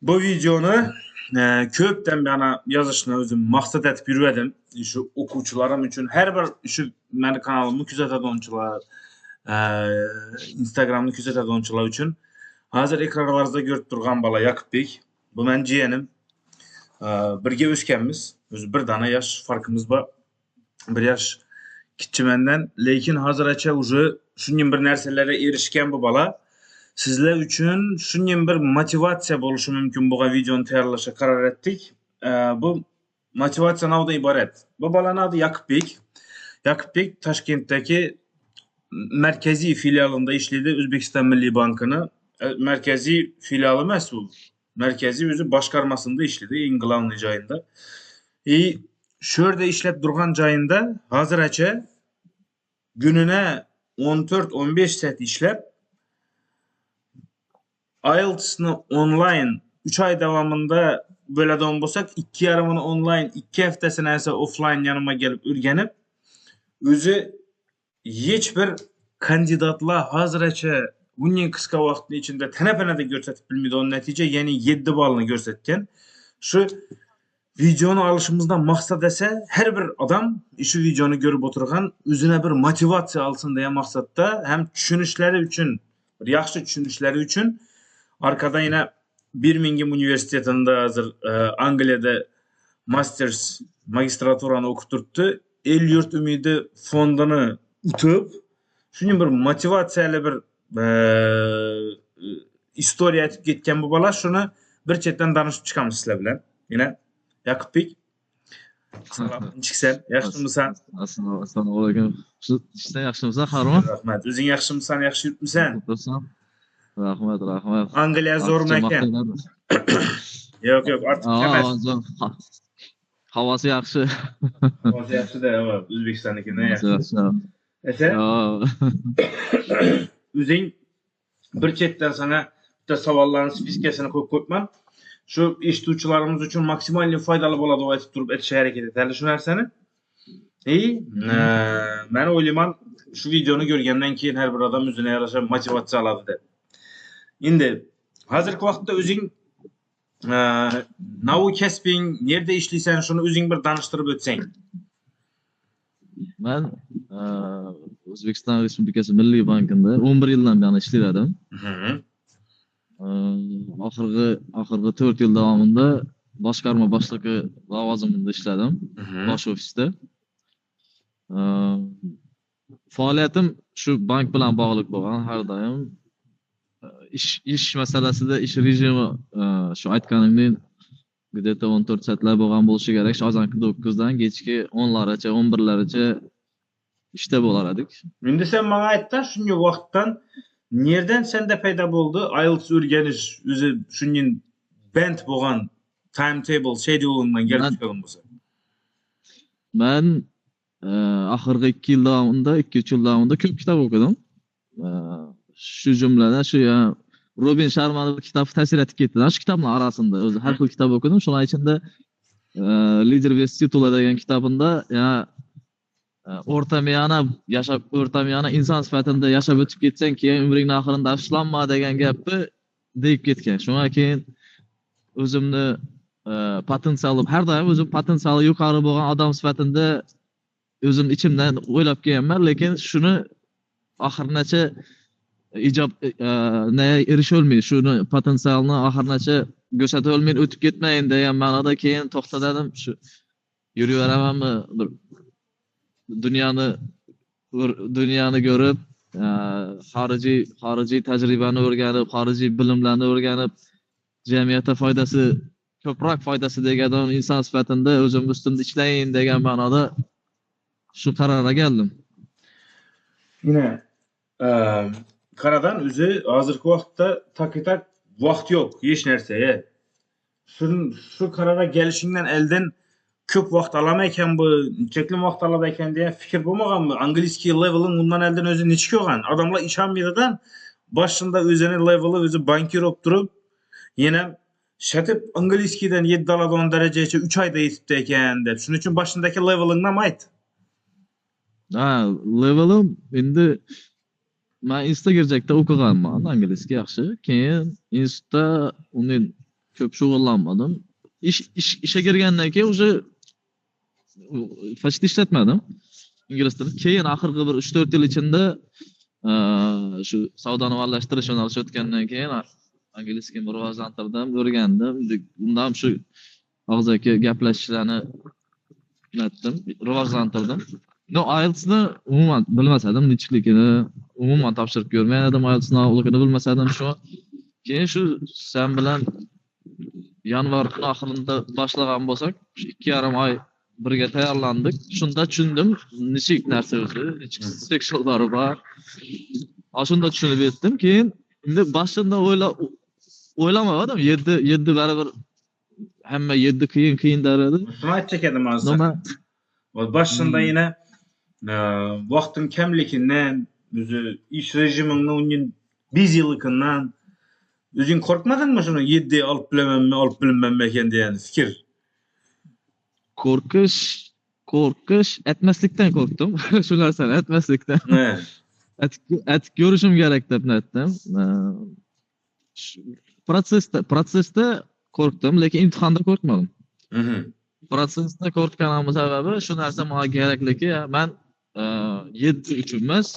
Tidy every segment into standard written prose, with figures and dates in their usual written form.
Bu videonu köpten bana yazışını özüm maksat etip yürüyedim. Şu okuvchilarim uchun her bir şu meni kanalimni kuzatadiganchilar, Instagramni kuzatadiganchilar uchun hozir ekranlaringizda ko'rib turgan bola Yakubbek. Bu men jiyanim. Birga o'sganmiz. O'zi bir dana yosh farqimiz bor. Bir yosh kichik mendan, lekin hozircha уже shunday bir narsalarga erishgan bu bola. Sizler üçün shunday bir motivatsiya bo'lishi mumkin bo'lgan videoni tayyorlashga qaror etdik. Bu motivatsiya navdan iborat. Bu bolaning adi Yakubbek. Yakubbek Toshkentdagi markaziy filialida ishlaydi, O'zbekiston Milliy bankini. Markaziy filiali emas bu. Markaziy o'zi boshqarmasida ishlaydi, eng glavniy joyida. Shu yerda ishlab turgan joyida hozircha gününe 14-15 saat ishlab IELTS'ni online 3 ay davamında bo'ladigan bo'lsak, 2,5 online, 2 haftasini esa offline yanıma gelip o'rganib, o'zi hech bir kandidatlar hozircha bunday qisqa vaqtning ichida tanapanada ko'rsatib bilmaydigan natija, ya'ni 7 ballni ko'rsatgan. Shu videoni olishimizdan maqsad esa her bir adam shu videoni ko'rib o'tirgan o'zine bir motivatsiya olsin degan maqsadda, ham tushunishlari uchun, bir yaxshi tushunishlari uchun arkada yine Birmingham Üniversitesi'nde hazır Angliya'da Masters magistraturanı okuturttu. El Yurt Ümidi fondunu utup şunun bir motivatsiyalı bir istoriya etip ketken bu bala, şunu bir chatten danışıp çıkamız sizler bilen. Yine Yakubbek. Salam, nechiksan? Yaxshimisan? Assalomu alaykum. Ishda yaxshimisan, Harun? Rahmat. O'zing yaxshimisan? Yaxshi yuribmisan? Rahmat. Angliya zo'rmi ekan? Yo'q, ortiq emas. Havosi yaxshi. Havosi yaxshi-da, O'zbekistonnikidan yaxshi. Esa? O'zing bir chetdan sana bitta savollarning spiskasini qo'yib qo'yibman. Şu eshituvchilarimiz uchun maksimal foydali bo'ladi deb aytib turib aytishga harakat etadi shu narsani. Men o'ylayman, shu videoni ko'rgandan keyin har bir odam o'zine yarasha motivatsiya oladi deb. Endi hozirgi vaqtda o'zing navu kasbing, nerede ishlaysan, shuni o'zing bir tanishtirib o'tsang. Men O'zbekiston Respublikasi Milliy bankida 11 yildan beri ishlaydim. Oxirgi 4 yil davomida boshqarma boshlig'i lavozimida ishladim, bosh ofisda. Faoliyatim shu bank bilan bog'liq bo'lgan, har doim ish masalasida ish rejimi shu aytganimdek где-то 14 soatlar bo'lgan bo'lishi kerak. Shozanki 9 dan kechki 10 largacha, 11 largacha ishda bo'lar edik. Endi sen menga aytding, shunga vaqtdan nereden sende payda bo'ldi? IELTS o'rganish o'zi shunday band bo'lgan timetable schedule'dan kelib chiqqan bo'lsa. Men oxirgi 2 yil davomida, 2-3 yil davomida ko'p kitob o'qidim. Shu jumladan shu Robin Sharmani bir kitobi ta'sir etib ketdi. Shu kitoblar orasida o'zi har xil kitob o'qidim. Shuning ichida Lider Vestitula degan kitobida o'rtamiyona inson sifatida yashab o'tib ketsang, keyin umringning oxirida afsuslanma degan gapni deyib ketgan. Shunga keyin o'zimni potensialim, har doim o'zim potensiali yuqori bo'lgan odam sifatida o'zim ichimdan o'ylab kelganman, lekin shuni oxirgacha erisha olmay, shuni potensialni oxirgacha ko'rsata olmay o'tib ketmayin degan ma'noda keyin to'xtadim. Shu yuraveramanmi, bir dunyoni ko'rib, xorijiy tajribani o'rganib, xorijiy bilimlarni o'rganib, jamiyatga ko'proq foydasi degan inson sifatida o'zim ustimda ishlayin degan ma'noda shu qarorga keldim. Yine qaradan o'zi hozirgi vaqtda taqiqat vaqt yo'q hech narsaga. Shu qarorga kelishingdan elden ko'p vaqt alamaykan, bu chekli vaqt aladi ekan degan fikr bo'lmaganmi? Angliskiy level'ing bundan elden o'zi nechik olgan? Odamlar ishonmaydidan boshында o'zini level'i o'zi bankir olib turib, yana shatib angliskiydan 7 oladigan darajaga 3 oyda yetibdi ekan deb. Shuning uchun boshindagi level'ingni ham ayt. Level'im endi men institutga girjakda o'qiganman, angliski yaxshi. Keyin institutda uni ko'p shug'ullanmadim. İşe girgandan keyin уже почти ishlatmadim ingliz tilini. Keyin oxirgi bir 3-4 yil ichida shu savdoni vallashtirish yo'nalishi o'tgandan keyin anglizskimni rivojlantirdim, o'rgandim. Undan shu og'zaki gaplashishlarni netdim, rivojlantirdim. No, IELTS'ni umuman bilmasadim, nechlikini umuman topshirib ko'rmagan edim, IELTS sinoviligini bilmasadim shu. Keyin shu sen bilan yanvar oxirida boshlagan bo'lsak, 2,5 oy birga tayyorlandik. Shunda tushundim, nechik narsa o'zi, nechik seksiyonlari bor. Shunda tushunib yetdim. Keyin endi boshida o'ylamadim, 7 baribir hamma 7 qiyin derdi. Shuni aytsak edim hozir. Nima? Başında yine vaqtin kamliginden, o'zi ish rejimingni uning busyligidan o'zing qo'rqmadingmi shuni 7 olib bilamanmi, olib bilmayman ekan degan fikr? Qo'rqish etmaslikdan qo'rqdim. Shu narsani etmaslikdan. Aytib ko'rishim kerak deb aytdim. Protsesda qo'rqdim, lekin imtihonda qo'rqmadim. Protsesda qo'rqganim sababi shu narsa menga kerakligi, men 7 uchun emas,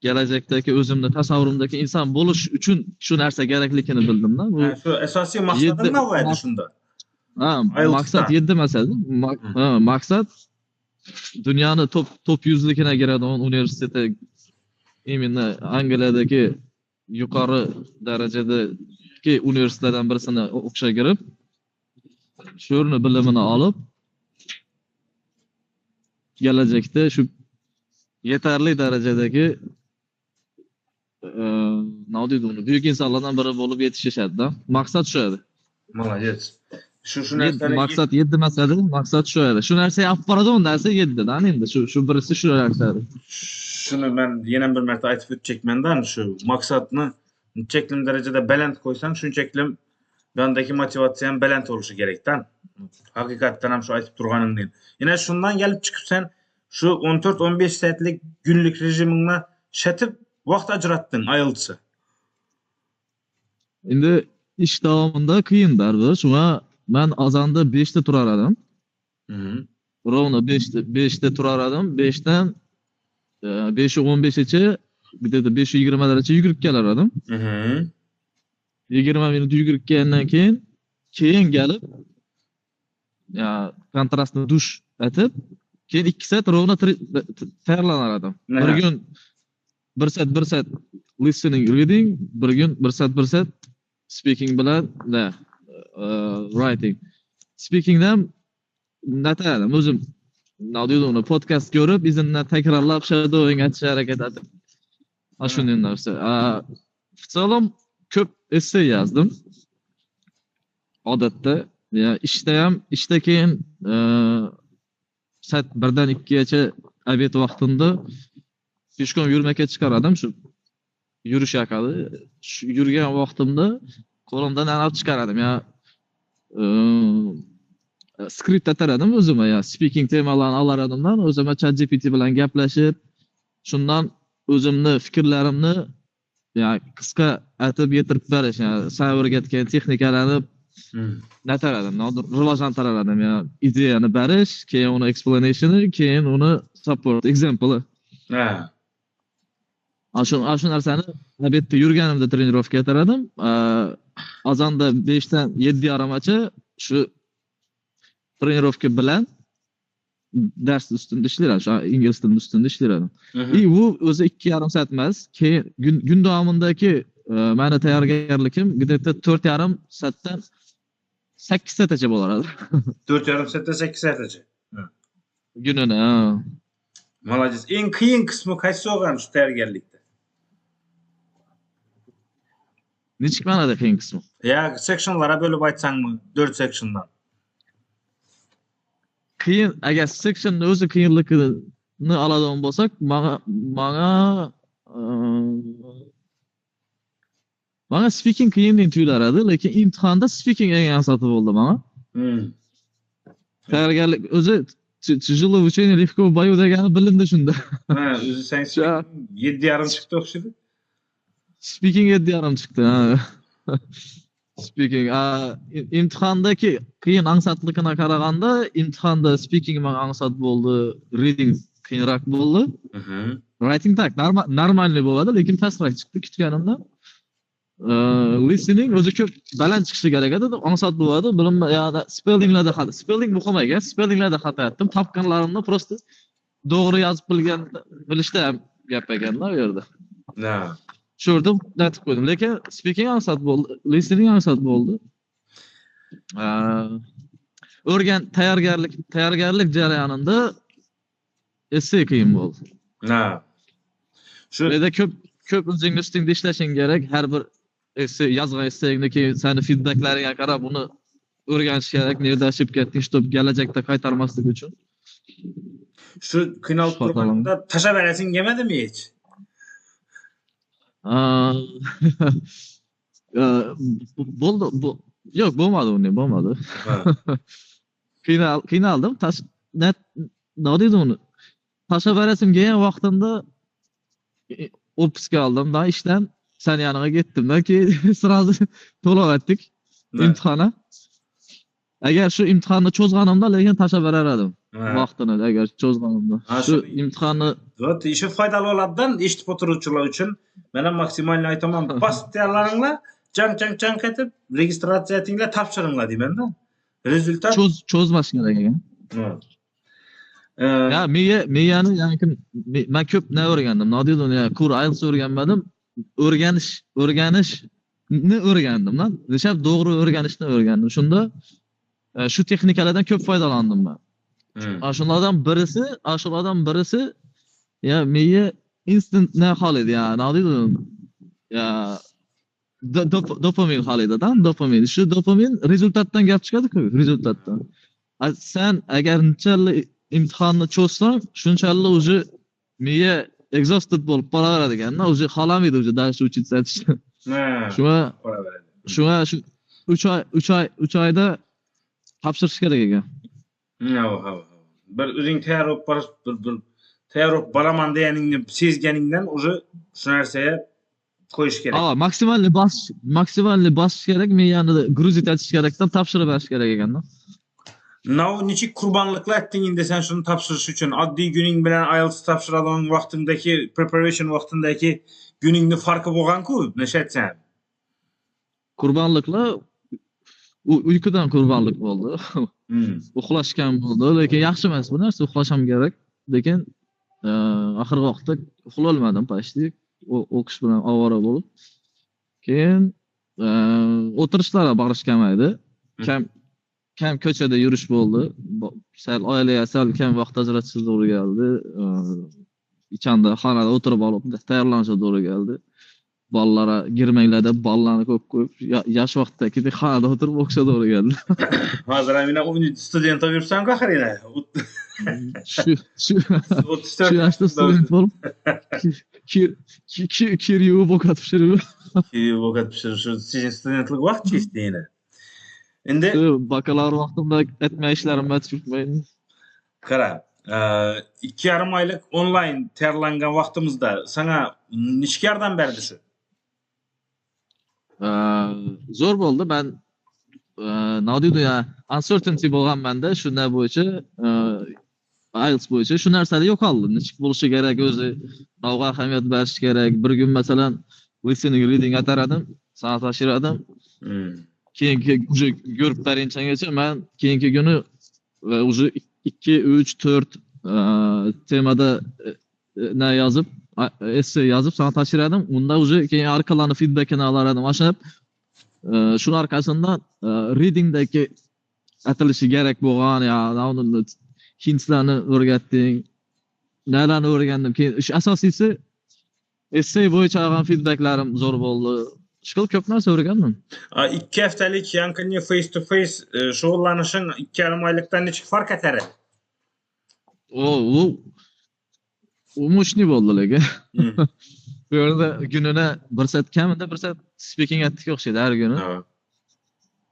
kelajakdagi o'zimni tasavvurimdagi inson bo'lish uchun shu narsa kerakligini bildim-da. Bu shu asosiy maqsadim nima edi shunda? Maqsad 7 emas edi. Maqsad dunyoni top 100 ligine giradigan universitete, именно Angliyadagi yuqori darajadagi universitetlardan birisini o'qishga kirib, sho'rni bilimini olib, kelajakda shu yetarli darajadagi buyuk insonlardan biri bo'lib yetishishadi-da. Maqsad shu edi. Молодец. Shu narsani maqsad 7 emas edi, maqsad shu edi. Shu narsaga olib boradigan narsa 7dan endi shu birisi shu narsa edi. Shuni men yana bir marta aytib o'tchakman-da, shu maqsadni cheklim darajada baland qo'ysang, shunchaklim yondagi motivatsiya ham baland bo'lishi kerak-da. Haqiqatdan ham shu aytib turganimdan. Yana shundan kelib chiqib sen shu 14-15 soatlik günlük rejimingni shatib vaqt ajratding IELTS'ga. Endi ish davomida qiyin dardi. Shunga men azonda 5 ta turar edim. Ровно 5 ta turar edim. 5 dan 5:15gacha, где-то 5:20gacha yugurib kelar edim. 20 minut yugurib kelgandan keyin kelib kontrastni dush etib, keyin 2 soat ровно tayyorlanar edim. Bir kun 1 soat listening reading, bir kun 1 soat speaking bilan writing. Speakingdan natadim o'zim uni podcast ko'rib, izindan takrorlab shadowing etishga harakat etdim. Shunday narsa. В целом ko'p essay yozdim. Odatda, ishda keyin soat 1dan 2gacha obed vaqtida peshkom yurmakka chiqaradim, shu yurish haqida. Yurgan vaqtimda qo'limdan olib chiqaradim. Skript ataradim o'zimga, speaking temalarni olar edimdan, o'zimga ChatGPT bilan gaplashib, shundan o'zimni fikrlarimni qisqa aytib yetirib berish, sen o'rgatgan texnikalarni nataradim, rivojlantiraradim, ideyani berish, keyin uni explanationi, keyin uni support example. Shu narsani obedda yurganimda trenirovka etaradim. Azonda 5 dan 7:30gacha shu trenirovka bilan dars ustida ishlayman, shu ingliz tili ustida ishlayman. Bu o'zi 2,5 soat emas. Keyin kun davomidagi meni tayyorgarligim где-то 4,5 soatdan 8 soatgacha bo'lardi. 4,5 soatdan 8 soatgacha. Günini. Молодец. Eng qiyin qismi qaysi bo'lgan shu tayyorgarlikda? Nechik ma'noda qiyin qismi? Sectionlarga bo'lib aytsangmi, 4 sectiondan. Qiyin, agar sectionni o'zi qiyinligini oladigan bo'lsak, menga speaking qiyin deb tuyular edi, lekin imtihonda speaking eng asosiy bo'ldi menga. Tayyorgarlik o'zi tяжело учение легко в бою degani bilindi shunda. O'zi sen 7,5 chiqdi o'xshaydi. Speaking 7,5 chiqdi. Speaking imtihondagi qiyin ansatligina qaraganda imtihonda speaking men ansat bo'ldi, reading qiyinroq bo'ldi. Writing tak normalniy bo'ladi, lekin pastroq chiqdi kutganimdan. Listening o'zi ko'p baland chiqishi kerak edi, ansat bo'ladi. Bilimma yana spellinglarda xato. Spelling muhim ekan. Spellinglarda xato etdim. Topganlarimni prosta to'g'ri yozib bilishda ham gap ekanda u yerda. Na. Shu yerda aytib qo'ydim, lekin speaking ansat bo'ldi, listening ansat bo'ldi. Tayyorgarlik jarayonida essay qiyin bo'ldi. Na. Shu yerda ko'p o'zingni ustingda ishlashing kerak. Har bir essay yozgan essayingni keyin seni feedbacklariga qarab uni o'rganish kerak. Nerda shib ketding, shtop kelajakda qaytarmaslik uchun. Shu qiynalib turganda tashlab berasing kelmadimi hech? Bo'ldi. Yo'q, bo'lmadi uni, bo'lmadi. Qiynaldim. Nima deydi uni? Tashlab berasim kelgan vaqtimda отпуск oldim, ishdan sen yoniga ketdim-da, keyin sразу to'lab o'tdik imtihona. Agar shu imtihonni cho'zganimda, lekin tashlab berar edim. Vaqtini agar cho'zganimda. Shu imtihonni ishi foydali bo'ladidan eshitib o'tiruvchilar uchun men ham maksimalni aytaman. Bosib tayyorlaringlar, chang qetib, registratsiya etinglar, topshiringlar deyman-da. Rezultat cho'zmas kerak ekan. Ya miyani yani men ko'p ne o'rgandim. Nima deydi uni? Kur IELTS o'rganmadim. O'rganishni o'rgandim-da. Nishab to'g'ri o'rganishni o'rgandim. Shunda shu texnikalardan ko'p foydalandim men. Shulardan birisi ya miya instant ne xolidi ya. Nima deydi? Ya dopamin xolidi-da, dopamin. Shu dopamin rezultatdan gap chiqadi-ku, rezultatdan. Sen agar nechalik imtihonni cho'zsang, shunchalik o'zi miya exhausted bo'lib qolaveradi ekanda, o'zi xolamaydi o'zi dars uchitsa. Shunga 3 oyda topshirish kerak ekan. Bir o'zing tayyor bolaman deganingni sezganingdan o'zi shu narsaga qo'yish kerak. Maksimalni bosish kerak, miyani gruzit etish kerakdan topshirib berish kerak ekanda. Nechik qurbonliklar etding endi sen shuni topshirish uchun? Oddiy kuning bilan IELTS topshiradigan vaqtingdagi preparation vaqtindagi kuningni farqi bo'lgan-ku, nashaytsan. Qurbonliklar uyqudan qurbonlik bo'ldi. Uxlashgan bo'ldi, lekin yaxshi emas bu narsa, uxlashim kerak. Lekin oxirgi vaqtda uxlay olmadim, pashti o'qish bilan ovora bo'lib. Keyin o'tirishlarga borish kamaydi. Kam ko'chada yurish bo'ldi. Sal oilaga sal kam vaqt ajratish to'g'ri keldi. Ichanda xonada o'tirib olib tayyorlanish to'g'ri keldi. Bolalara girmanglar deb bolalarni ko'p qo'yib, yosh vaqtdagi xonada o'tirib o'qishga to'g'ri keldi. Hozir men student bo'lib yursan-ku axirina. Shu yoshda student bo'lib kir yuvib o'qib pishirib. Shu sizin studentlik vaqt chistini. Endi bakalavr vaqtimda etmay ishlarimni tushmaydi. Qara, 2,5 oylik onlayn tayyorlangan vaqtimizda sana nechta yordam berdi shu? Zo'r bo'ldi. Men nima deydi ya, uncertainty bo'lganmanda shunday bo'yicha IELTS bo'yicha shu narsalar yo'qoldi. Nechik bo'lishi kerak, o'zi navga ahamiyat berish kerak. Bir kun masalan listening reading ataradim, sanat ashiradim. Keyingi уже ko'rib berinchagacha men keyingi kuni уже 2, 3, 4 temada ne yozib, essay yozib sanat ashiradim. Unda уже keyin arkalarni feedbackini olar edim. O'shanib shuning arkasidan readingdagi atilishi kerak bo'lgan ya, hintslarni o'rgatding. Nalarni o'rgandim. Keyin asosiysi essay bo'yicha olgan feedbacklarim zo'r bo'ldi. Shkol ko'p narsa o'rgandim. 2 haftalik yankini face to face shug'ullanishing 2,5 oylikdan nechik farq etadi? U mushni bo'ldi lekin. Bu yerda kunini 1 soat kamida 1 soat speaking etdik o'xshaydi har kuni.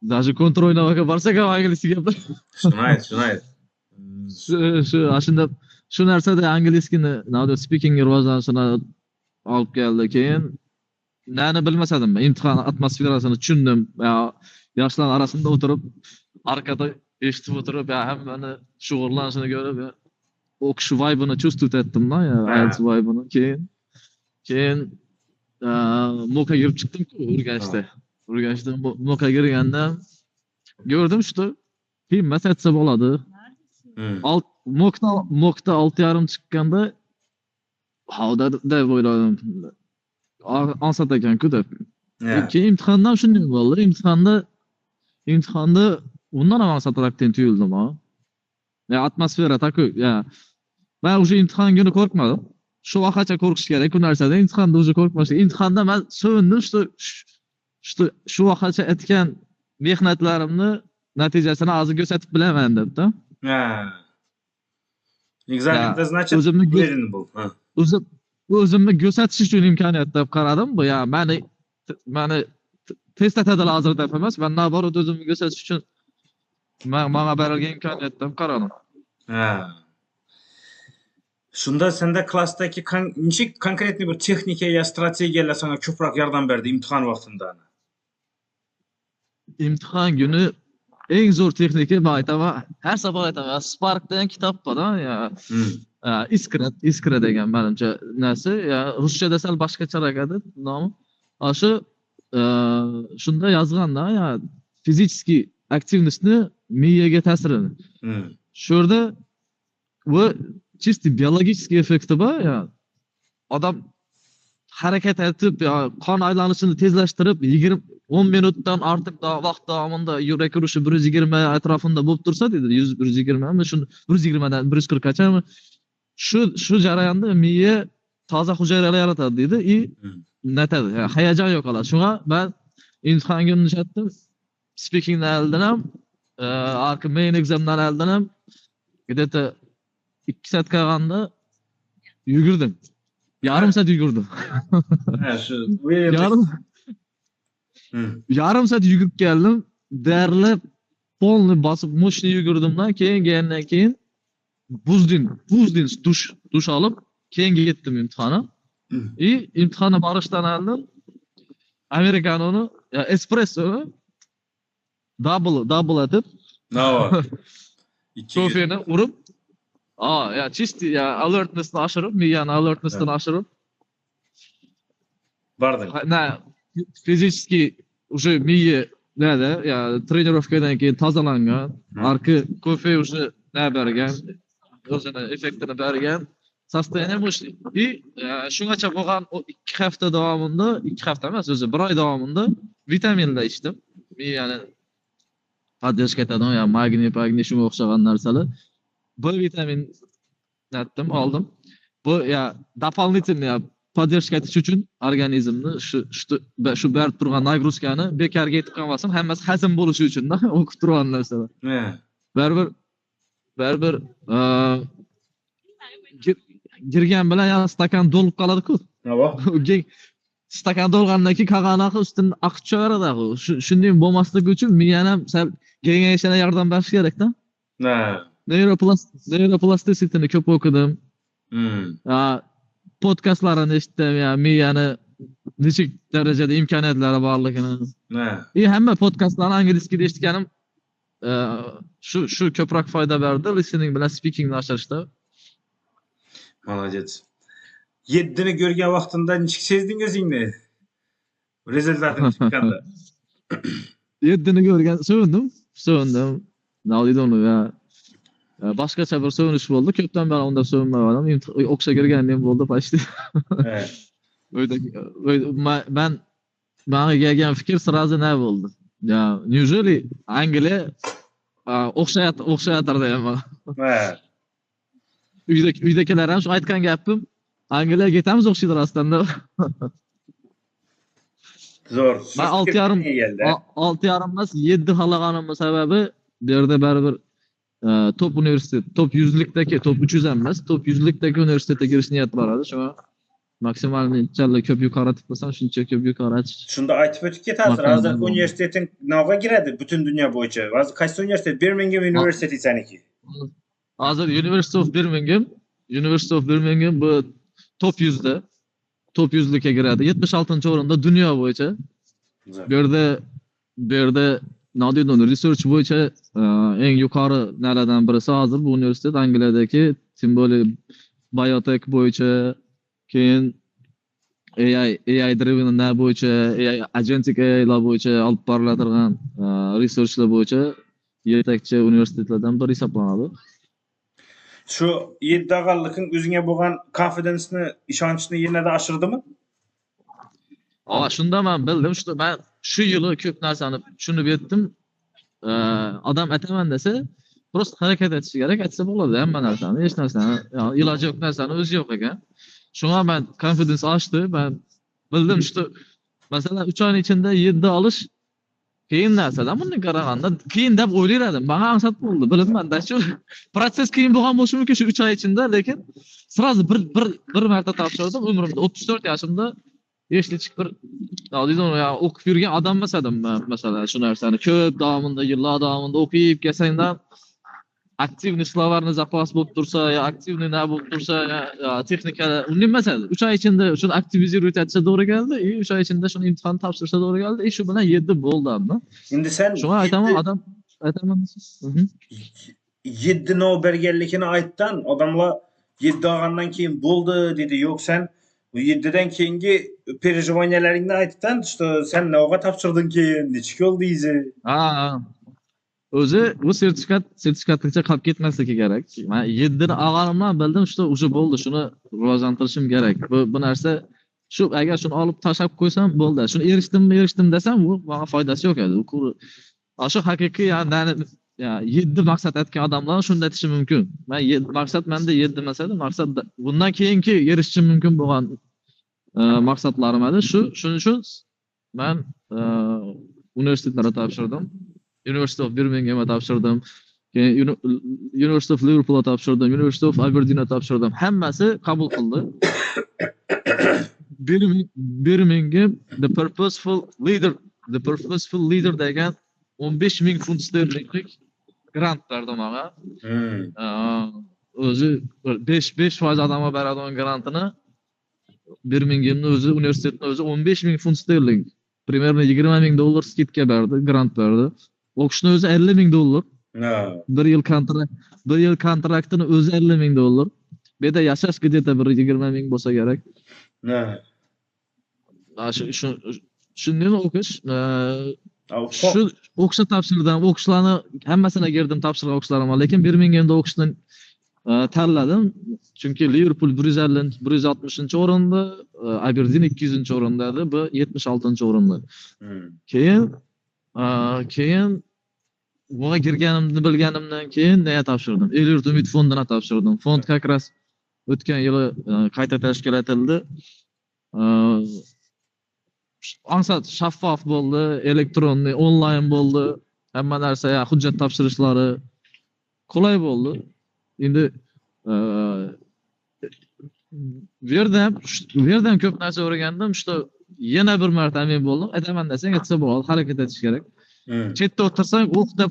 Даже kontrolga borsak ham ingliz gaplar. Shunday. Shu narsada anglizkini, navda speaking rivojlanishini olib keldi. Keyin nani bilmasadim, imtihon atmosferasini tushundim. Ya yoshlar arasida o'tirib, arkada eshitib o'tirib, ya hammani shug'ullanishini ko'rib, ya o'qish vibe'ini чувствовать etdim-da, ya Ha. IELTS vibe'ini. Keyin mo'ka girib chiqdim-ku Urganchda. Urganchda mo'ka girganda gördüm что qiymat etsa bo'ladi. Alt mo'kda 6,5 chiqqanda havda deb o'yladim. Ansat ekan-ku deb. Keyin imtihondan shunday bo'ldi. Imtihonda undan ham ansatrakdan tuyuldim ha. Ya atmosfera taku ya. Ben уже imtihon kuni qo'rqmadim. Shu vaqtgacha qo'rqish kerak bu narsadan. Imtihonda уже qo'rqmasdim. Imtihonda men so'ndim shu vaqtgacha etgan mehnatlarimni natijasini hozir ko'rsatib bilaman debdi. Ha. Ekzamenda значит uverin bo'l. Ha. O'zimni ko'rsatish uchun imkoniyat deb qaradim. Bu ya meni test etadilar hozir deb emas. Men naborot o'zimni ko'rsatish uchun menga berilgan imkoniyat deb qaradim. Ha. Shunda senda klassdagi nechik konkretniy bir texnika ya strategiyalar sana ko'proq yordam berdi imtihon vaqtida? İmtihon kuni eng zo'r texnika men aytaman. Har safar aytaman. Spark degan kitob bor ya. Iskra degan menimcha narsa. Ya ruschada sal boshqacharoq edi nomi. O'sha shunda yozganda ya fizический aktivnostni miyaga ta'sirini. Shu yerda bu чисто biologический effekti bor ya. Odam harakat etib, qon aylanishini tezlashtirib 10 minutdan ortiq vaqt davomida yurak urishi 120 atrofida bo'lib tursa dedi, 120 mi, shu 120 dan 140 gacha shu jarayonda miya toza hujayralar yaratadi dedi. Natadi, hayajon yo'q qoladi. Shunga men imtihonga nishatdim. Speakingdan oldin ham, main examdan oldin ham где-то 2 soat qolganda yugurdim. Yarim soat yugurdim. Ha, shu yarim soat yugurib keldim. Derlab polni bosib moshina yugurdimdan keyin buzdin dush olib keyin ketdim imtihona. İmtihana barışdan oldin amerikanoni ya espressoni double etib kofeni urib ya чисто ya alertness'ni oshirib, miyani alertness'ini oshirib barding. Na fizически уже miya nada ya trenirovkadan keyin tozalangan, arki kofe уже na bergan, o'zini effektini bergan. Состояние мышцы. И shungacha bo'lgan 2 hafta davomida, 2 hafta emas, o'zi 1 oy davomida vitaminlar ichdim. Miyani podдержка etadi, ya magniy shunga o'xshagan narsalar. B vitamin oldim. Bu ya дополнительный podдержка etish uchun organizmni shu berib turgan nagruzkani bekarga yetib qolmasin, hammasi hazm bo'lishi uchun-da o'qib turgan narsalar. Baribir girgan bilan ya stakan to'lib qoladi-ku. Stakan to'lgandan keyin qolgani ustidan oqib tushaveradi-ku. Shunday bo'lmasligi uchun miyani ham sal kengayishga yordam berish kerak-da. Neuroplasticitini ko'p o'qidim. Podkastlarni eshitdim, ya miyani nechik darajada imkoniyatlari borligini. Hamma podkastlarni inglizchada eshitganim shu ko'proq foyda berdi, listening bilan speakingni oshirishda. Молодец. 7ni ko'rgan vaqtida nechik sezding o'zingni? Rezultatini chiqqanda. 7ni ko'rgan so'ndim. Navlidon ya. Boshqacha bir so'nish bo'ldi. Ko'pdan beri unda so'nmadim. O'qishga kirganim bo'ldi почти. Ben kelgan fikr sразу ne bo'ldi? Ya, usually Angliya o'xshayatir deyman. Uydagilar ham shu aytgan gapim, Angliyaga ketamiz o'xshaydir aslında. Zo'r. Ben 6,5 emas 7 xalaqanim sababi bu yerda baribir top universitet, top 100'likdagi, top 300 emas, top 100'likdagi universitetga kirish niyat bor edi. Shunga maksimalnicha ko'p yuqoratib qo'ysam, shuncha ko'p yuqoratish. Shunda aytib o'tib ketasiz. Hozir universiteting navga kiradi butun dunyo bo'yicha. Hozir qaysi universitet? Birmingham University saniki. Hozir University of Birmingham bu top 100'da. top 100'lükka kiradi. 76-o'rinda dunyo bo'yicha. Güzel. Bu yerda nodiydan research bo'yicha eng yuqori naladan birisi hozir bu universitet Angliyadagi, tim более biotech bo'yicha, keyin AI driven na bo'yicha, AI agentic AI'lar bo'yicha olib boriladigan researchlar bo'yicha yetakchi universitetlardan biri hisoblanadi. Şu 7 ağallıkın özüne bo'lgan confidence-ni, ishonchni yanada oshirdi-mi? Shunda men bildim, men shu yili ko'p narsani tushunib yetdim. Odam aytaman desa, prosta harakat etish kerak, aytsa bo'ladi hamma narsani, hech narsani, iloji yo'q narsani o'zi yo'q ekan. Shunga men confidence oshdi, men bildim, masalan 3 oyning ichida 7 olish qiyin narsadan bundan qaraganda qiyin deb o'ylardim. Menga ansat bo'ldi, bilibman-da shu proses qiyin bo'lgan bo'lishi mumkin shu 3 oy ichida, lekin sразу bir marta topshirdim umrimda 34 yoshimda. Hech bir o'qib yurgan odam emasdim men, masalan shu narsani ko'p davomida, yillar davomida o'qib kelsangdan aktivniy словарный запас bo'lib tursa, yo aktivniy na bo'lib tursa, yo texnika unday emas edi. 3 oy ichida shuni aktivizировать etsa to'g'ri keldi, 3 oy ichida shuni imtihon topshirsa to'g'ri keldi. Shu bilan 7 bo'ldi hamma. Endi sen Shunga aytaman. 7 no bergenlikini aytdan, odamlar 7 olgandan keyin bo'ldi dedi. Yo'q, sen bu 7'den keyingi perjivanyalaringni aytdan, sen nega topshirding keyin, nechga oldi izi? O'zi bu sertifikatgacha qolib ketmasligi kerak. Men 7 ni olganimdan bildim, o'sha bo'ldi, shuni rivojlantirishim kerak. Bu narsa agar shuni olib tashlab qo'ysam bo'ldi. Shuni erishdim desam, bu menga foydasi yo'q edi. Shu haqiqiy, ya'ni 7 maqsad aytgan odamlar shunday detishi mumkin. Men maqsad menda 7 emas edi, maqsad bundan keyingi erishishim mumkin bo'lgan maqsadlarim edi. Shuning uchun men universitetlarga topshirdim. University of Birmingham'a topshirdim. Keyin University of Liverpool'a topshirdim. University of Aberdeen'a topshirdim. Hammasi qabul qildi. Birmingham the purposeful leader degan 15,000 funt sterlinglik grant berdi menga. O'zi 5% odamga beradigan grantini Birminghamning o'zi, universitetning o'zi 15,000 funt sterling, примерно $20,000 skidka berdi, grant berdi. O'qishni o'zi $50,000. Bir yil kontraktini o'zi $50,000. Bu yerda yashash где-то bir 20,000 bo'lsa kerak. Shunday o'qish, shu o'qishni topshirdim. O'qishlarni hammasini girdim, topshirgan o'qishlarim bor, lekin Birminghamda o'qishni tanladim. Chunki Liverpool 160-o'rinda, Aberdeen 200-o'rinda edi, bu 76-o'rinda. Keyin bunga kirganimni bilganimdan keyin nega topshirdim? El-yurt umid fondini topshirdim. Fond как раз o'tgan yili qayta tashkil etildi. Ansat shaffof bo'ldi, elektron, onlayn bo'ldi. Hamma narsa, hujjat topshirishlari qulay bo'ldi. Endi bu yerdan ko'p narsa o'rgandim. Yana bir marta men bo'ldim. Aytaman desang, aytsa bo'ladi, harakat etish kerak. Chetda o'tirsang, o'qib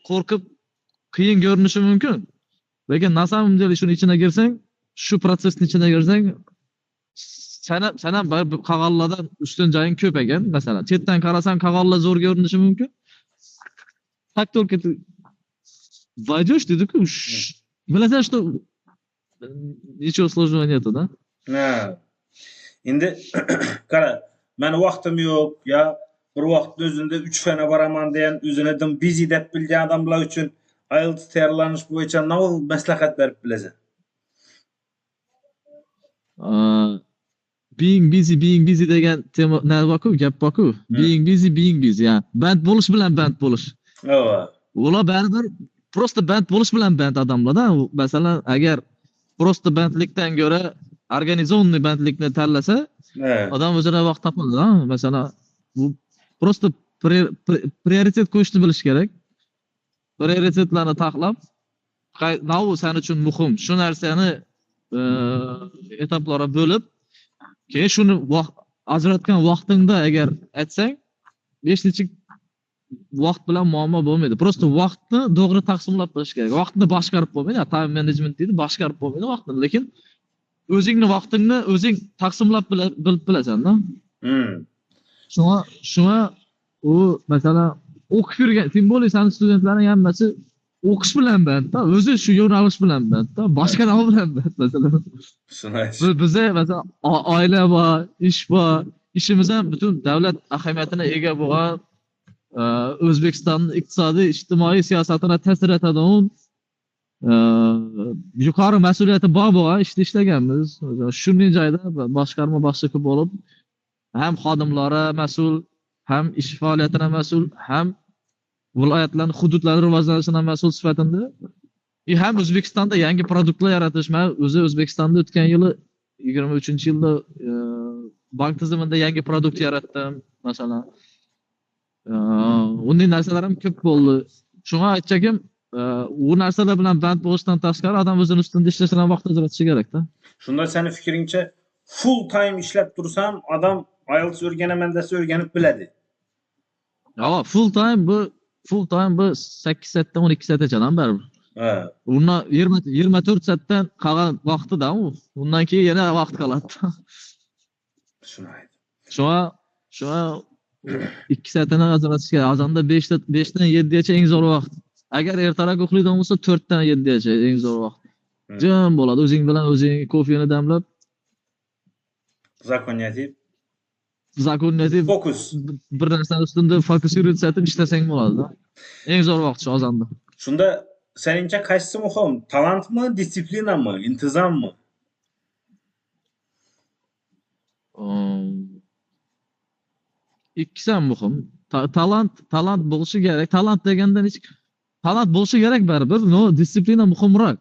qo'rqib qiyin ko'rinishi mumkin. Lekin na samom деле shuni ichine girsang, shu prosesning ichine girsang, sen ham bir qog'ollardan ustun joying ko'p ekan. Masalan, chetdan qarasang qog'ollar zo'r ko'rinishi mumkin. Так только ты войдешь, ты такой, bilasan, nичего сложного нету, да? Endi qara, men vaqtim yo'q, ya bir vaqtning o'zida 3 fana baraman degan o'zini busy deb bilgan odamlar uchun IELTS tayyorlanish bo'yicha nima maslahat berib bilasan? Being busy degan tema nima-ku, gap bor-ku. Being busy, ya. Band bo'lish bilan band bo'lish. Ular baribir prosta band bo'lish bilan band odamlarda. Masalan, agar prosta bandlikdan ko'ra organizованный bandlikni tanlasa, odam o'zina vaqt topadi. Masalan, bu prosta prioritet qo'yishni bilish kerak. Prioritetlarni tahlab, nima sen uchun muhim, shu narsani etaplarga bo'lib, keyin shuni ajratgan vaqtingda agar aytsang, hech nechik vaqt bilan muammo bo'lmaydi. Prosta vaqtni to'g'ri taqsimlab qo'yish kerak. Vaqtni boshqarib bo'lmaydi. Time management deydi, boshqarib bo'lmaydi vaqtni, lekin o'zingni vaqtingni o'zing taqsimlab bilib bilasan-da. Hmm. Shunga u masalan o'qib yurgan, tем более san studentlarning hammasi o'qish bilan bandda, o'zi shu yo'nalish bilan bandda, boshqa nima bilan band masalan. Bizda masalan oila bor, ish bor, ishimiz ham butun davlat ahamiyatini ega bo'lgan O'zbekistonning iqtisodiy, ijtimoiy siyosatini ta'sir etadigan yuqori mas'uliyati bor bo'lgan ishda ishlaganmiz. Shunday joyda boshqarma boshlig'i bo'lib, ham xodimlari mas'ul, ham ish faoliyatidan mas'ul, ham viloyatlarning hududlari rivojlanishidan mas'ul sifatida ham O'zbekistonda yangi produktlar yaratish. Men o'zi O'zbekistonda o'tgan yili 23-yilda bank tizimida yangi produkt yaratdim masalan. Unday narsalar ham ko'p bo'ldi. Shunga aytchagim, u narsalar bilan band bo'lishdan tashqari odam o'zining ustida ishlashdan vaqt ajratishi kerak-da. Shunda seni fikringcha full time ishlab tursam, odam IELTS o'rganaman desa o'rganib biladi. Yo'q, full time bu 8 soatdan 12 soatgacha ham baribir. Ha. Undan 24 soatdan qolgan vaqtida u. Undan keyin yana vaqt qoladi. Shunday. Shunga 2 soatdan ajratish kerak. Azonda 5dan 7gacha eng zo'r vaqt. Agar ertaroq uxlaydigan bo'lsa 4dan 7gacha eng zo'r vaqt. Jim bo'ladi, o'zing bilan o'zing kofeni damlab, zakonyativ fokus. Bir narsani ustida fokusироваться etib ishlasang bo'ladi. Eng zo'r vaqt shu azonda. Shunda seningcha qaysisi muhim? Talantmi, disiplinami, intizommi? İkkisi ham muhim. Talant bo'lishi kerak. Talant degandan hech talant bo'lishi kerak baribir, no disiplina muhimroq.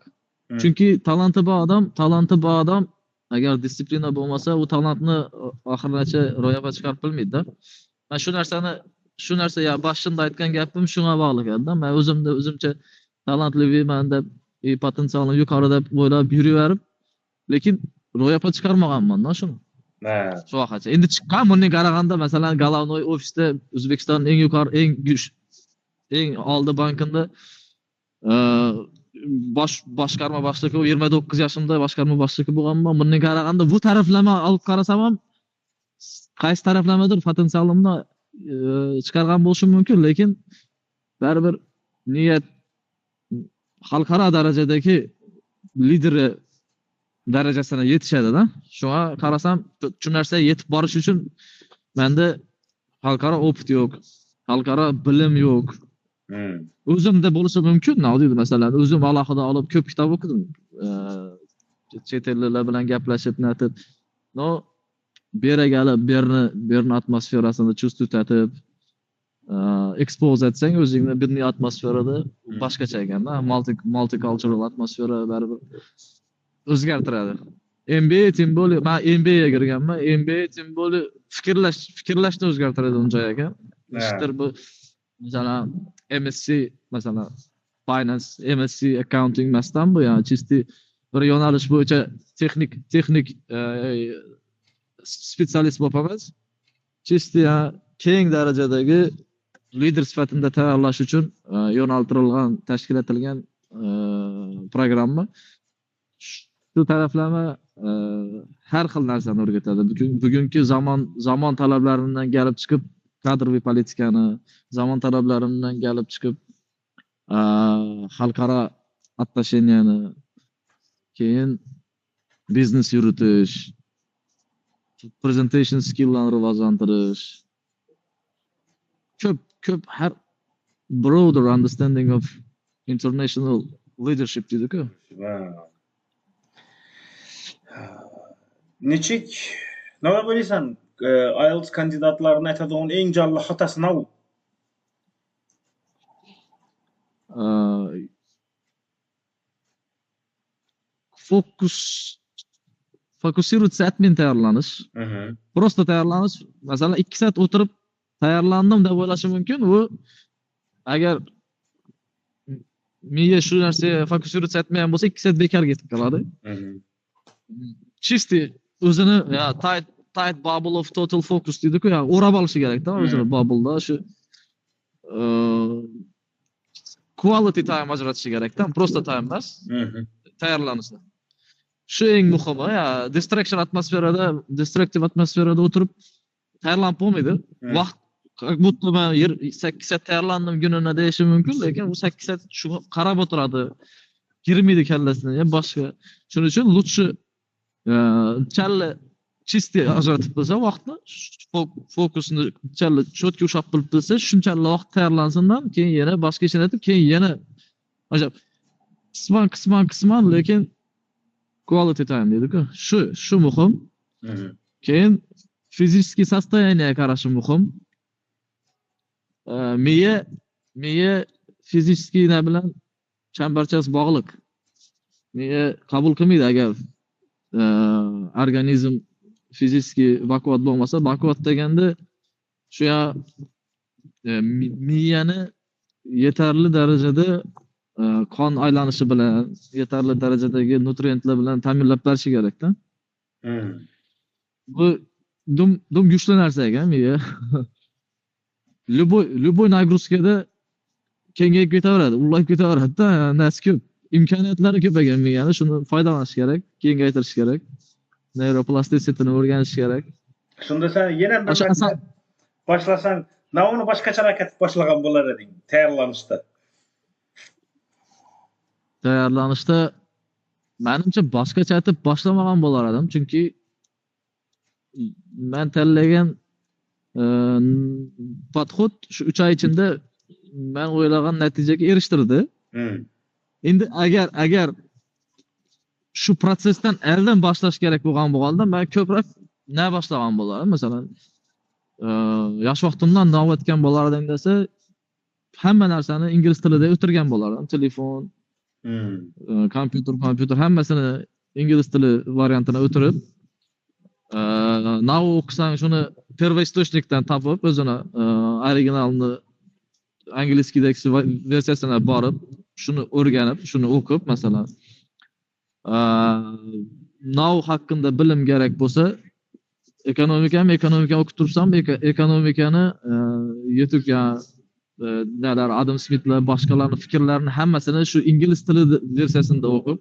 Chunki talanti bor odam agar disiplina bo'lmasa, u talantni oxirigacha ro'yobga chiqarib bilmaydi-da. Men shu narsa ya boshida aytgan gapim shunga bog'liq-da. Men o'zimcha talantliman deb, potensialim yuqori deb o'ylab yuraverib, lekin ro'yobga chiqarmaganman-da shuni. Shu vaqtgacha. Endi chiqqan bunga qaraganda, masalan, Galovnoy ofisda O'zbekistonning eng yuqori, eng oldi bankida boshqarma boshlig'i 29 yoshimda boshqarma boshlig'i bo'lganman. Bunga qaraganda bu taraflama olib qarasam ham qaysi taraflamadir potensialimni chiqargan bo'lishim mumkin, lekin baribir niyat xalqaro darajadagi lideri darajasına yetişadi-da. Shunga qarasam, shu narsaga yetib borish uchun menda xalqaro opit yo'q, xalqaro bilim yo'q. O'zimda bo'lishi mumkin, deydi masalan, o'zim alohida olib ko'p kitob o'qidim. Chet elliklar bilan gaplashib, natib. Beragalib, berni atmosferasini chustut etib, expose etsang o'zingni bir atmosferada boshqacha ekan-da, multicultural atmosfera baribir o'zgartiradi. MBA tем более, men MBA ga kirganman. MBA tем более fikrlashni o'zgartiradi uncha ekan. Ishdir bu masalan MSc, masalan finance, MSc accounting emasdan bu, ya'ni chisti bir yo'nalish bo'yicha texnik spetsialist bo'lamiz. Chisti keng darajadagi lider sifatida tayyorlash uchun yo'naltirilgan, tashkil etilgan programma. Shu taraflama har xil narsani o'rgatadi. Bugungi zamon talablaridan kelib chiqib, kadroviy politikani, zamon talablaridan kelib chiqib, xalqaro отношенияni, keyin biznes yuritish, presentation skill'larni rivojlantirish, ko'p har broader understanding of international leadership deydi-ku. Nechik nima bo'laysan? IELTS kandidatlarini aytadigan eng jonli xatasi nima? Fokusироваться etmay tayyorlanish. Просто tayyorlanish. Masalan, 2 soat o'tirib tayyorlandim deb o'ylashi mumkin. U agar miya shu narsaga fokusироваться etmagan bo'lsa, 2 soat bekorga ketib qoladi. Chisti o'zini tight bubble of total focus deydi-ku, ya'ni o'rab olishi kerak-da o'zini bubble'da, shu quality time ajratishi kerak-da, просто time emas. Tayyorlanishda. Şu eng muhimi ya distractive atmosferada o'tirib tayyorlanib bo'lmaydi. Vaqt как будто ben 8 saat tayyorlandim gününe değişim mümkün lekin bu 8 saat şu qarab o'tiradi. Girmeydi kellesine ya boshqa. Shuning uchun lutshi challa чисто ajratib qo'ysa vaqtni, fokusni challa cho'tga ushlab qilib qo'ysa, shunchalik vaqt tayyorlansindan keyin yana boshqa ishni aytib, keyin yana ajab qisman lekin quality time deydi-ku. Shu muhim. Keyin fizический состояние qarashi muhim. Miya fizический ne bilan chambarchas bog'liq. Miya qabul qilmaydi agar organizm fizический baquvvat bo'lmasa, baquvvat deganda shu ya miyani yetarli darajada qon aylanishi bilan, yetarli darajadagi nutrientlar bilan ta'minlab berishi kerak-da. Bu dum güçlü narsa ekan miya. Любой nagruskada kengayib ketaveradi, ulg'ayib ketaveradi-da, narsa ko'p. İmkaniyatlari ko'paygan miyani, shuni foydalanish kerak, kengaytirish kerak. Neuroplastisitini o'rganish kerak. Shunda sen yana bir boshlasang, navni boshqacharoq etib boshlagan bo'lar eding tayyorlanishda. Tayyorlanishda menimcha boshqacha etib boshlamagan bo'lar edim, chunki men tanlagan podxod shu 3 oy ichida men o'ylagan natijaga erishtirdi. Endi agar shu prosesdan eldan boshlash kerak bo'lganda men ko'proq ne boshlagan bo'lardim. Masalan, yosh vaqtimdan davom etgan bo'lardim desa, hamma narsani ingliz tilida o'tirgan bo'lardim. Telefon, kompyuter hammasini ingliz tili variantini o'tirib, nav o'qisang shuni первоисточникdan topib, o'zini originalni angliskiydagi versiyasini borib, shuni o'rganib, shuni o'qib, masalan, nav haqida bilim kerak bo'lsa, ekonomikani o'qib tursam, ekonomikani YouTube neler Adam Smith'lar, boshqalarning fikrlarini hammasini shu ingliz tili versiyasida o'qib,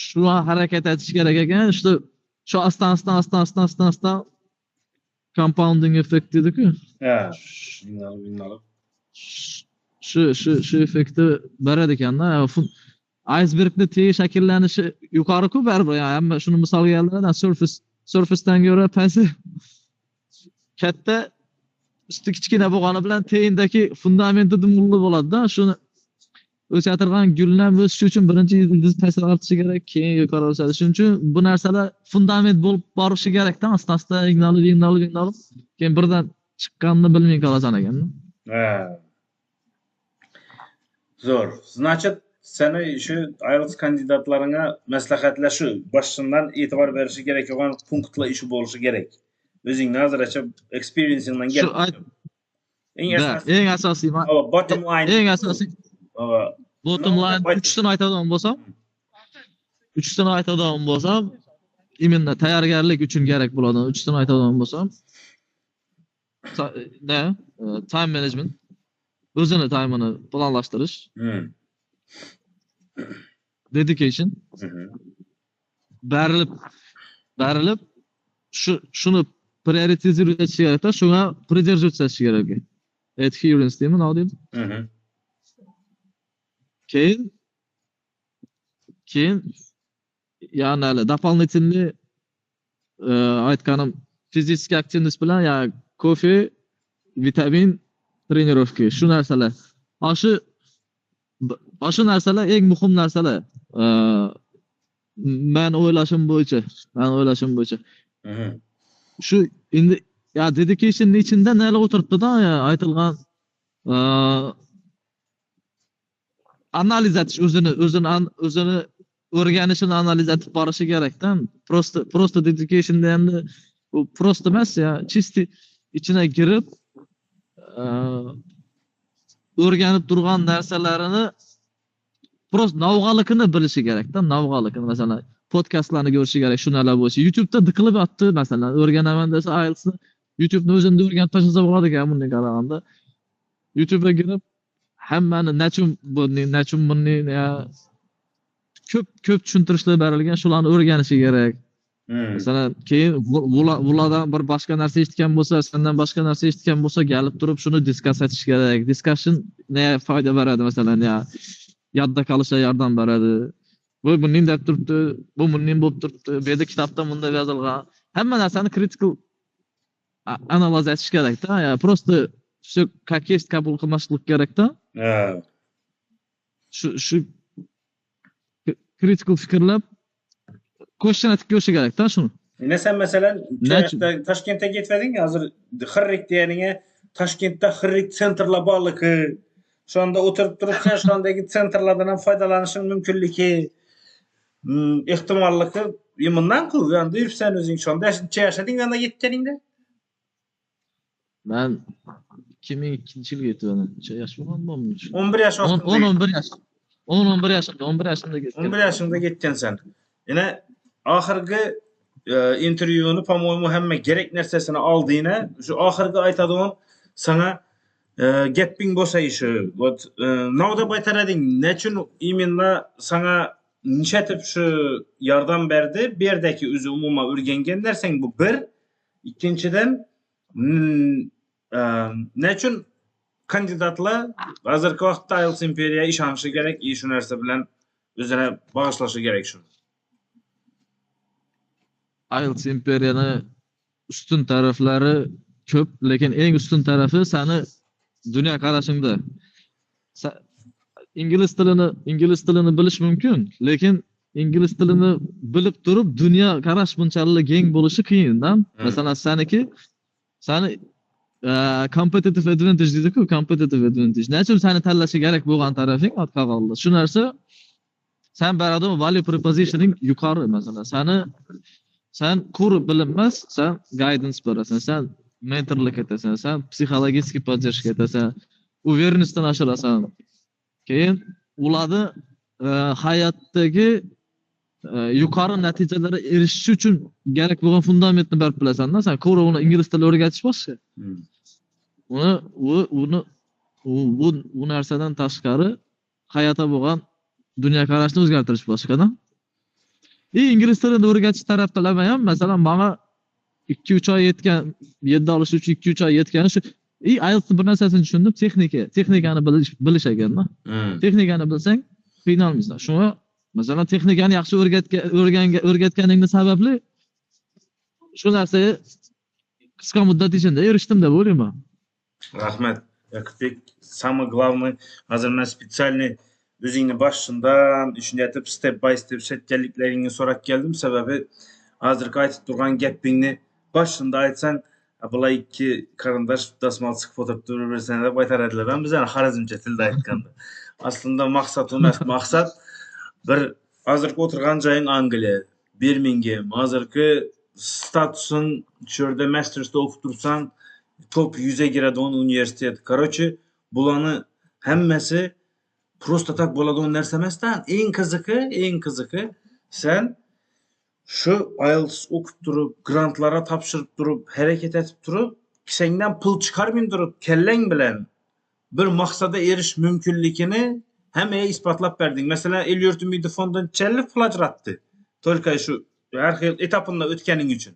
shu harakat etish kerak ekan. Shu astan compounding effect dedik-ku. Ha, Shu effekti beradi ekanda. Icebergni tegi shakllanishi yuqori-ku baribir. Yani hamma shuni misolga keltiradi. Surface'dan ko'ra pasti katta, usti kichkina bo'lgani bilan teyindagi fundamenti dumulli bo'ladi-da. Shuni o'shatirgan gullam o'sishi uchun birinchi ildiz ta'sir ortishi kerak, keyin yuqori o'sadi. Shuning uchun bu narsalar fundament bo'lib borishi kerak-da, asta-asta ignalib, keyin birdan chiqqanini bilmay qolasan ekan-da. Ha. Zo'r. Значит, seni şu IELTS kandidatlarına maslahatlar şu başından itibar verishi kerak bo'lgan punktlar ishi bo'lishi kerak. O'zing nazarcha experience'ingdan gel. Eng asosiy bottom line. Eng asosiy bottom line 3 tani aytadigan bo'lsam, imенно tayyorgarlik uchun kerak bo'ladi. 3 tani aytadigan bo'lsam, time management, o'zini time'ini planlashtirish. Dedication. Berilib shuni prioritizировать etish kerak-da, shunga придерживаться etish kerak. Adherence deymi, nima deydi? Keyin yani дополнительный aytganim fizический aktivность bilan ya kofe, vitamin, trenirovka, shu narsalar. Shu narsalar eng muhim narsalar. Men o'ylashim bo'yicha. Shu endi ya dedicationning ichida nelar o'tiribdi-da, aytilgan analiz etish, o'zini o'rganishini analiz etib borishi kerak-da. Просто dedicationda endi u просто emas ya, чисто ichine girib o'rganib turgan narsalarini просто navg'aligini bilishi kerak-da, navg'aligini. Masalan, podkastlarni ko'rishi kerak, shunalar bo'lsa. YouTube'da diqilib yotdi, masalan, o'rganaman desa, IELTS'ni YouTube'ni o'zimda o'rganib tashlasa bo'ladi ekan bunday qaraganda. YouTube'ga kirib hammani nachum bunday ya ko'p tushuntirishlar berilgan, shularni o'rganishi kerak. Hmm. Masalan, keyin bulardan bir boshqa narsa eshitgan bo'lsa, sendan boshqa narsa eshitgan bo'lsa, galib turib shuni diskussiya etish kerak. Discussion ne foyda beradi masalan, ya yodda qolishga yordam beradi. Bu bunday deb turibdi, bu bunday bo'lib turibdi, bu yerda kitobda bunday yozilgan. Hamma narsani critical analiz etish kerak-da. Ya просто shu как есть qabul qilmaslik kerak-da. Ha. Shu critical fikrlab question etib ko'rish kerak-da shuni. Yine sen mesela Nechun? Toshkentga ketding, hozir Xirrik deganiga Toshkentda Xirrik sentrla bog'ligi, shunda o'tirib turibsan, shundagi sentrlardan ham foydalanishing mumkinligi, ehtimolligi bundan-ku, endi yuribsan o'zing shunda yashading, anda ketganingda. Ben 2002-yilga yetdim. Necha yosh bo'lganman? 11 yosh vaqtida. 11 yosh. 11 yoshimda ketdim. 11 yaşında ketgansan. Yine ahirgi intervyuni, по-моему, hamma gerek narsasini oldi yine. Şu ahirgi aytadigan sana gaping bo'lsa ishi. Вот navda baytarading, nechun именно sana nishatib shu yordam berdi? Bu yerdagi o'zi umuman o'rgangan narsang bu bir. Ikkinchidan nechun kandidatlar hozirgi vaqtda IELTS Imperiya ishonishi kerak, shu narsa bilan o'zini bag'ishlashi kerak shuni. IELTS Imperia'ni ustun taraflari ko'p, lekin eng ustun tarafi seni dunyo qarashingda. İngliz tilini bilish mumkin, lekin ingliz tilini bilib turib dunyo qarash bunchalik keng bo'lishi qiyin-da. Masalan, seni competitive advantage deydi-ku, competitive advantage. Nechun seni tanlashi kerak bo'lgan tarafing otqavaldi. Shu narsa sen baradam value propositioning yuqori masalan. Sen ko'rib bilinmas, sen guidance berasan, sen mentorlik etasan, sen psixologik podдержка etasan, uvernisdan oshirasan. Keyin ularni hayotdagi yuqori natijalarga erishish uchun kerak bo'lgan fundamentni berib bilasan-da. Sen ko'ra uni ingliz tilini o'rgatish boshqa. Bu narsadan tashqari hayotda bo'lgan dunyo qarashni o'zgartirish boshqa-da. İngliz tilini o'rgatish tarafdorlar ham masalan menga 2-3 oy yetgan, 7 olish uchun 2-3 oy yetgani shu IELTS bir narsasini tushundim, texnikani bilish ekan-da. Texnikani bilsang qiynalmaysan. Shunga masalan texnikani yaxshi o'rgatganingni sababli shu narsaga qisqa muddat ichida erishdim deb o'ylayman. Rahmat. Yakubek, самое главное, hozir men специальный o'zingni boshdan ishlatib step by step chetganliklaringni so'rab keldim. Sababi hozirgi aytib turgan gapingni boshida aytsang, bular ikki qarindosh dasmal chiqib o'tirib turaversan deb aytaradilar. Men bizani xorazmcha tilda aytganda. Aslında maqsad emas, maqsad bir hozirgi o'tirgan joying Angliya, Birmingham, hozirgi statusing cho'rda mastersda o'qib tursan, top 100'e giradigan universitet. Короче, bularni hammasi просто tak bo'ladigan narsa emasdan, eng qiziqi sen shu IELTS o'qib turib, grantlara topshirib turib, harakat etib turib, kisangdan pul chiqarmay turib, kellang bilan bir maqsada erish mumkinligini hammaga isbotlab berding. Masalan, Eliot Umidi fondidan chelib pul ajratdi. Только shu har xil etapında o'tganing uchun.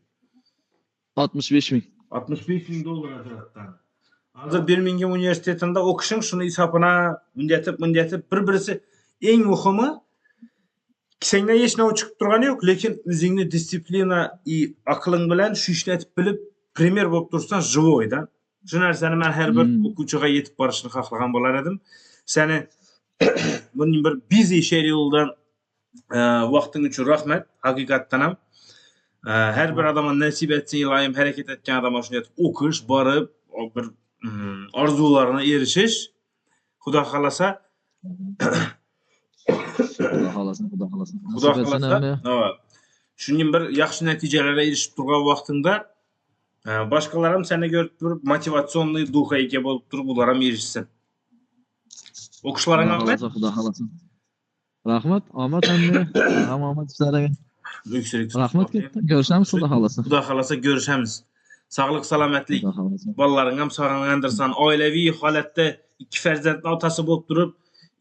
65 ming. 65 ming dollar ajratdi. Hozir Birmingham universitetida o'qishing shuni hisobına mundetib bir-birisi eng muhimi kisangdan hech narsa chiqib turgani yo'q, lekin o'zingni disiplina aqling bilan shu ishni etib bilib, primer bo'lib tursan, живойdan. Shu narsani men har bir o'quvchiga yetib borishni xohlagan bo'lar edim. Seni buning bir busy schedule'dan vaqting uchun rahmat. Haqiqatdan ham har bir odamga nasib etsin, iloyim harakat etgan odamga shunday o'qish, borib bir orzularına erishish, Xudo xolasa Xudo xolasa shuning bir yaxshi natijalarga erishib turgan vaqtingda boshqalar ham seni ko'rib turib motivatsionniy duxga ega bo'lib turib ular ham erishsin. O'qishlaring rahmat. Xudo xolasa. Rahmat, omad hamma, omad sizlarga. Rahmat ketdi. Görüşamiz Xudo xolasa. Xudo xolasa görüşamiz. Sağlık, salomatlik. Bolalarning ham sog'langandirsan, oilaviy holatda ikki farzandning otasi bo'lib turib,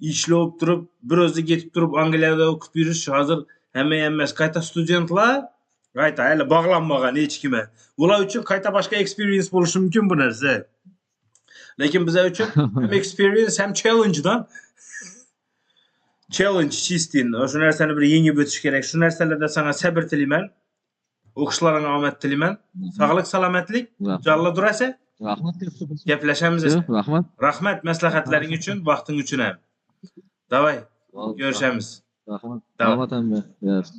işlep durup bir özü getip durup Angliyada okup yürüş hazır hemme emmes kayta studentlar kayta hele bağlanmagan hiç kime. Ular üçün kayta başka experience boluşu mümkün bu narsa. Lekin bize üçün hem experience hem challenge'dan challenge çistin. Şu narsani bir yengip ötüş gerek. Şu narsalarda sana sabır tilayman. Okuşlaryňa amat tilayman. Saglyk salamatlyk. Jalla durasa. Rahmat. Gepleşemiz. Rahmat. Rahmat maslahatlaryň üçin, wagtyň üçin hem. Davay. Görüşemiz. Rahmat. Tamam. Rahmat emmi. Yes.